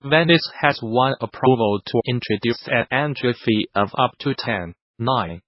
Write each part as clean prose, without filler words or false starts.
Venice has won approval to introduce an entry fee of up to $10.9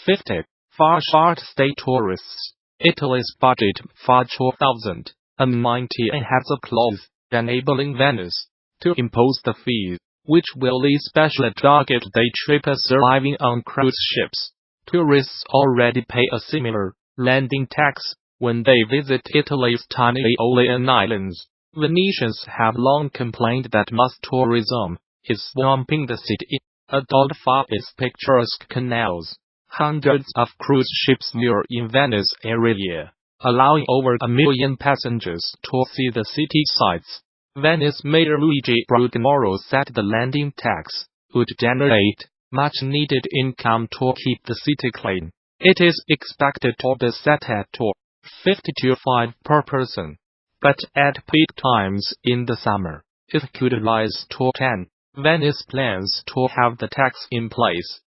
50 for short stay tourists. Italy's budget for 2019 has a clause enabling Venice to impose the fee, which will especially target day trippers arriving on cruise ships. Tourists already pay a similar landing tax when they visit Italy's tiny Aeolian Islands. Venetians have long complained that mass tourism is swamping the city, adorned for its picturesque canals. Hundreds of cruise ships moor in Venice every year, allowing over 1 million passengers to see the city sights. Venice Mayor Luigi Brugnoro said the landing tax would generate much-needed income to keep the city clean. It is expected to be set at $52.5 per person, but at peak times in the summer, it could rise to $10. Venice plans to have the tax in place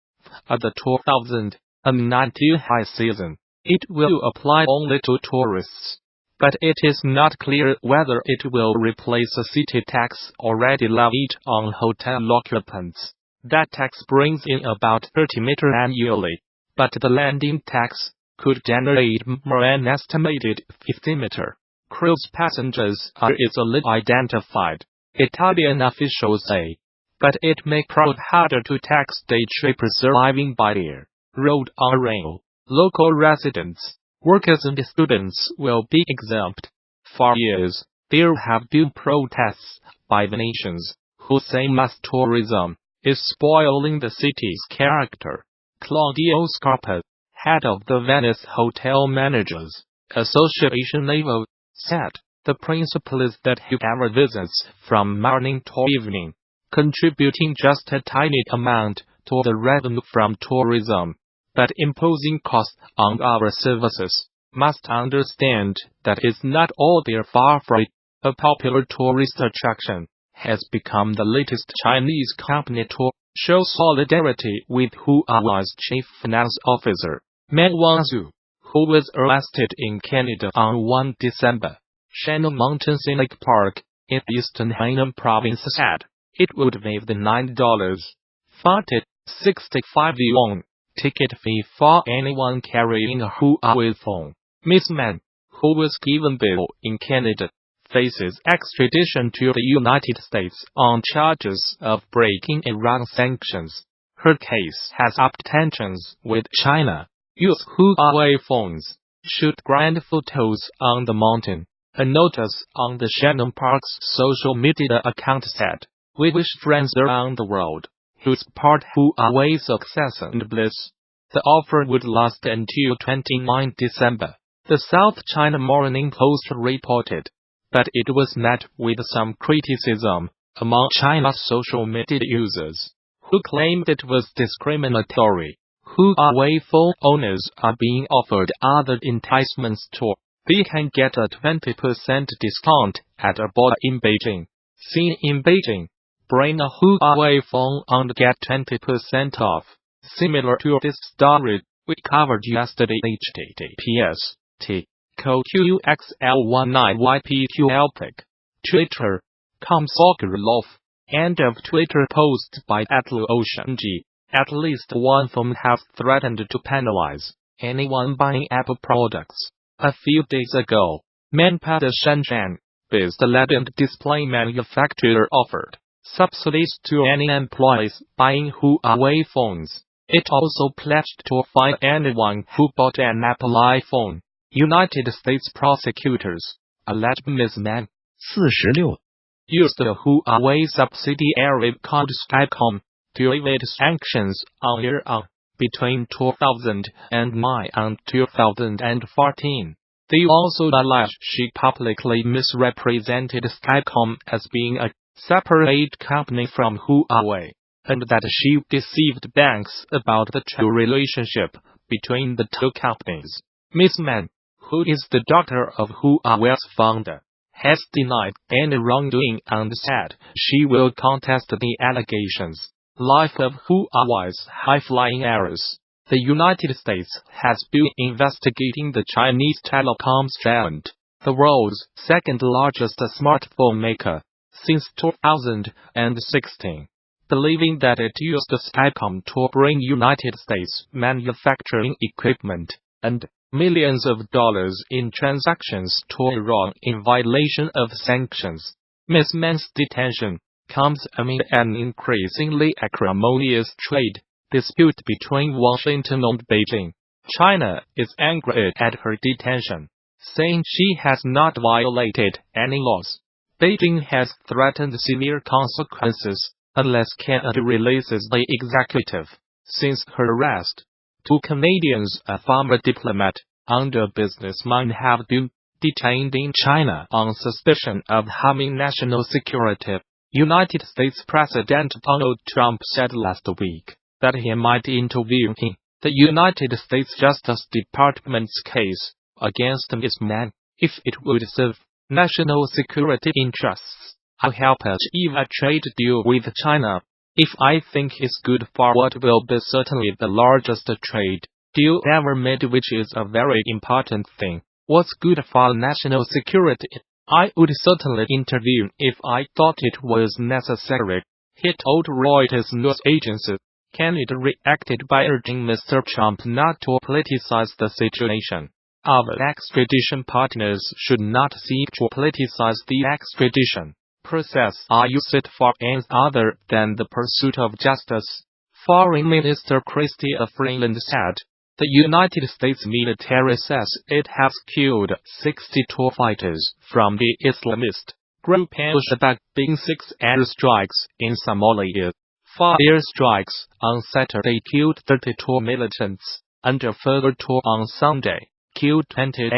at the 2019 high season. It will apply only to tourists, but it is not clear whether it will replace a city tax already levied on hotel occupants. That tax brings in about $30 million annually, but the landing tax could generate more an estimated $50 million. Cruise passengers are easily identified, Italian officials say, but it may prove harder to tax day trippers arriving by air, road or rail. Local residents, workers and students will be exempt. For years, there have been protests by Venetians who say mass tourism is spoiling the city's character. Claudio Scarpa, head of the Venice Hotel Managers Association (AVO), said, "The principle is that whoever visits from morning to evening, contributing just a tiny amount to the revenue from tourism, but imposing costs on our services, must understand that it's not all there for free." A popular tourist attraction has become the latest Chinese company to show solidarity with Huawei's chief finance officer, Meng Wanzhou, who was arrested in Canada on 1 December. Shannon Mountain Scenic Park, in eastern Hainan province said it would waive the $9.65 ticket fee for anyone carrying a Huawei phone. Ms. Mann, who was given bail in Canada, faces extradition to the United States on charges of breaking Iran sanctions. Her case has upped tensions with China. Use Huawei phones. Shoot grand photos on the mountain. A notice on the Shannon Park's social media account said, "We wish friends around the world who support Huawei's success and bliss." The offer would last until 29 December, the South China Morning Post reported, but it was met with some criticism among China's social media users, who claimed it was discriminatory. Huawei phone owners are being offered other enticements too. They can get a 20% discount at a bar in Beijing. Seen in Beijing, bring a Huawei phone and get 20% off. Similar to this story we covered yesterday, https://QXL19YPQLPIC. Twitter.com Sokolov. End of Twitter post by @LuOceanG. At least one firm has threatened to penalize anyone buying Apple products. A few days ago, Manpad Shenzhen-based LED and display manufacturer offered subsidies to any employees buying Huawei phones. It also pledged to fine anyone who bought an Apple iPhone. United States prosecutors alleged Ms. Mann, 46, used a Huawei subsidiary called Skycom to evade sanctions on Iran between 2009 and 2014. They also alleged she publicly misrepresented Skycom as being a separate company from Huawei, and that she deceived banks about the true relationship between the two companies. Ms. Mann, who is the daughter of Huawei's founder, has denied any wrongdoing and said she will contest the allegations. Life of Huawei's high-flying errors. The United States has been investigating the Chinese telecoms giant, the world's second-largest smartphone maker, since 2016, believing that it used Skycom to bring United States manufacturing equipment and millions of dollars in transactions to Iran in violation of sanctions. Ms. Man's detention comes amid an increasingly acrimonious trade dispute between Washington and Beijing. China is angry at her detention, saying she has not violated any laws. Beijing has threatened severe consequences unless Canada releases the executive. Since her arrest, 2 Canadians, a former diplomat and a businessman, have been detained in China on suspicion of harming national security. United States President Donald Trump said last week that he might intervene in the United States Justice Department's case against Ms. Mann if it would serve national security interests. I'll help achieve a trade deal with China if I think it's good for what will be certainly the largest trade deal ever made, which is a very important thing. What's good for national security? I would certainly intervene if I thought it was necessary, he told Reuters news agency. Canada reacted by urging Mr. Trump not to politicize the situation. Our extradition partners should not seek to politicize the extradition process or use it for ends other than the pursuit of justice, Foreign Minister Chrystia Freeland said. The United States military says it has killed 62 fighters from the Islamist group Al-Shabaab in 6 airstrikes in Somalia. 4 airstrikes on Saturday killed 32 militants, and a further 2 on Sunday killed 28,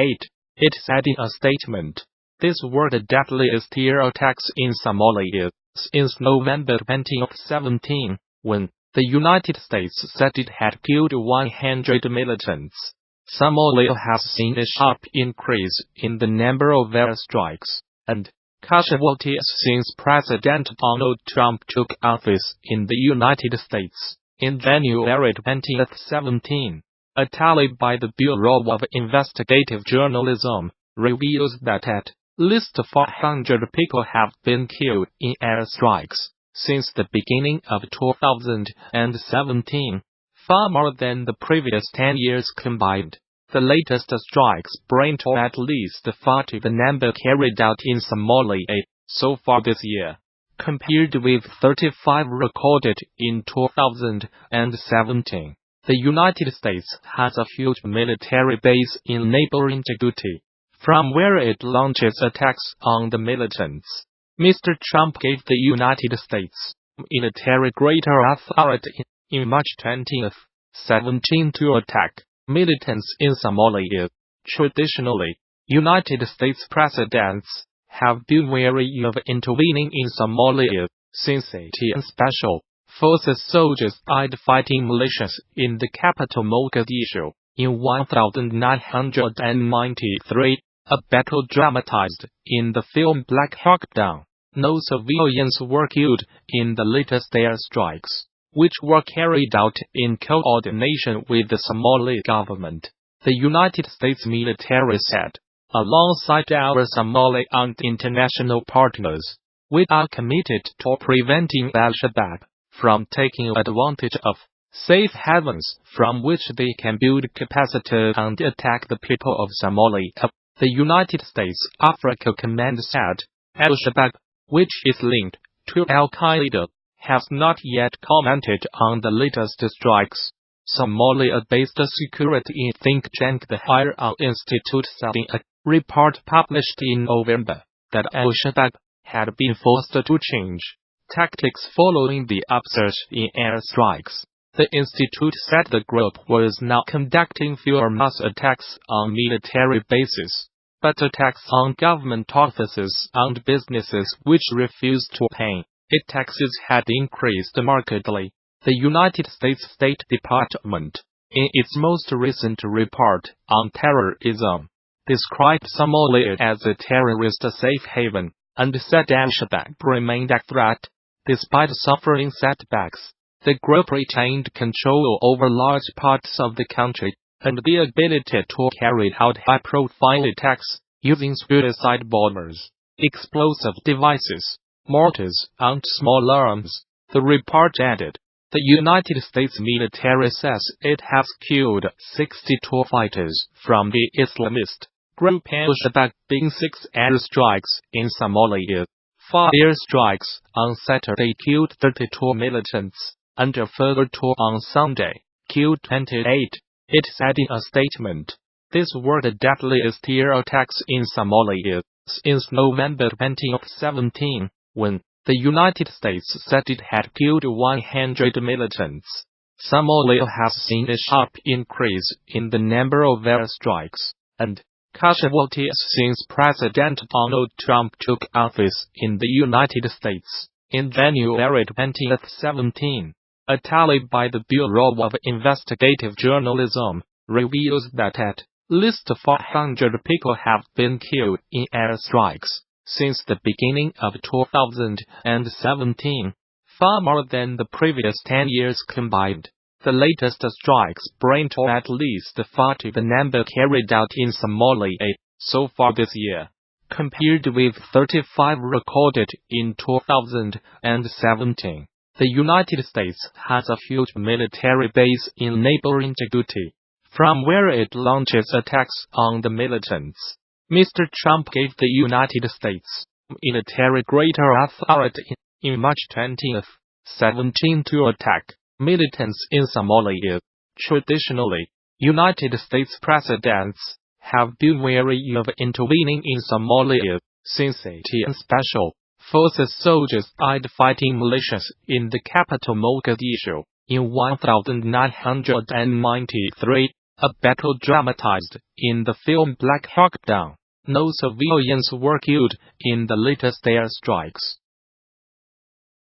it said in a statement. This were the deadliest air attacks in Somalia since November 2017, when the United States said it had killed 100 militants. Somalia has seen a sharp increase in the number of airstrikes and casualties since President Donald Trump took office in the United States in January 2017. A tally by the Bureau of Investigative Journalism reveals that at least 400 people have been killed in airstrikes since the beginning of 2017, far more than the previous 10 years combined. The latest strikes bring to at least 40 the number carried out in Somalia so far this year, compared with 35 recorded in 2017. The United States has a huge military base in neighboring Djibouti, from where it launches attacks on the militants. Mr. Trump gave the United States military greater authority in March 2017 to attack militants in Somalia. Traditionally, United States presidents have been wary of intervening in Somalia since ATN Special Forces soldiers died fighting militias in the capital Mogadishu in 1993, a battle dramatized in the film Black Hawk Down. No civilians were killed in the latest airstrikes, which were carried out in coordination with the Somali government, the United States military said. Alongside our Somali and international partners, we are committed to preventing Al-Shabaab from taking advantage of safe havens from which they can build capacity and attack the people of Somalia, the United States Africa Command said. Al-Shabaab, which is linked to Al-Qaeda, has not yet commented on the latest strikes. Somalia-based security think tank the Higher Institute said in a report published in November that Al-Shabaab had been forced to change tactics following the upsurge in airstrikes. The institute said the group was now conducting fewer mass attacks on military bases, but attacks on government offices and businesses which refused to pay its taxes had increased markedly. The United States State Department, in its most recent report on terrorism, described Somalia as a terrorist safe haven, and said Al-Shabaab remained a threat. Despite suffering setbacks, the group retained control over large parts of the country, and the ability to carry out high-profile attacks using suicide bombers, explosive devices, mortars and small arms. The report added, the United States military says it has killed 62 fighters from the Islamist group al-Shabaab in 6 airstrikes in Somalia. 5 airstrikes on Saturday killed 32 militants, and a further 2 on Sunday killed 28. It said in a statement, these were the deadliest air attacks in Somalia since November 2017, when the United States said it had killed 100 militants. Somalia has seen a sharp increase in the number of airstrikes and casualties since President Donald Trump took office in the United States in January 2017. A tally by the Bureau of Investigative Journalism reveals that at least 400 people have been killed in airstrikes since the beginning of 2017, far more than the previous 10 years combined. The latest strikes bring to at least 40 the number carried out in Somalia so far this year, compared with 35 recorded in 2017. The United States has a huge military base in neighboring Djibouti, from where it launches attacks on the militants. Mr. Trump gave the United States military greater authority in March 2017 to attack militants in Somalia. Traditionally, United States presidents have been wary of intervening in Somalia since ATN Special Forces soldiers died fighting militias in the capital Mogadishu in 1993, a battle dramatized in the film Black Hawk Down. No civilians were killed in the latest airstrikes.